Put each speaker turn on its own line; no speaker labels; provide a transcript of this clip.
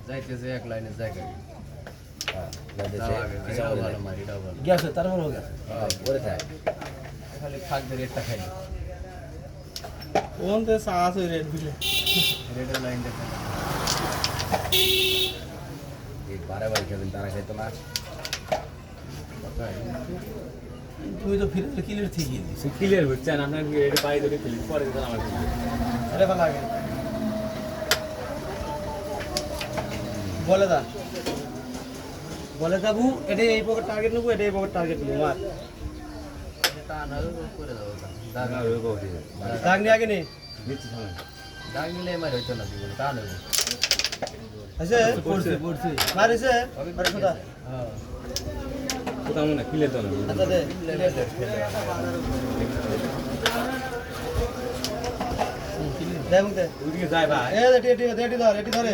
যাইতেছে এক লাইনে জায়গা
গেছে তারপর গেছে
পরে থাকে খালি ফাঁকদের রেটটা খাই
কোন দেশ আছে রেট দিলে
রেটের লাইনটা
এই বারে খাবেন তারা খাইতো না
তুই তো ফিরে কিলের থেকে দিস
ক্লিয়ার হচ্ছে না আপনার এটা পাই ধরে ক্লিক পরে দিতে আমার
আরে ভালো লাগে বলে যাবো এটা এই পকেট টার্গেট নেবো এটা এই পকেট টার্গেট নেবো মার
টান করে দেবো
দাগ নিয়ে আগে নেই
দাগ নিলে মার হইতো না টান হবে
আছে পড়ছে মার এসে কোথা
কোথাও না ক্লিয়ার তো না
আচ্ছা দে
ওইদিকে যায় ভাই
এটি ধরে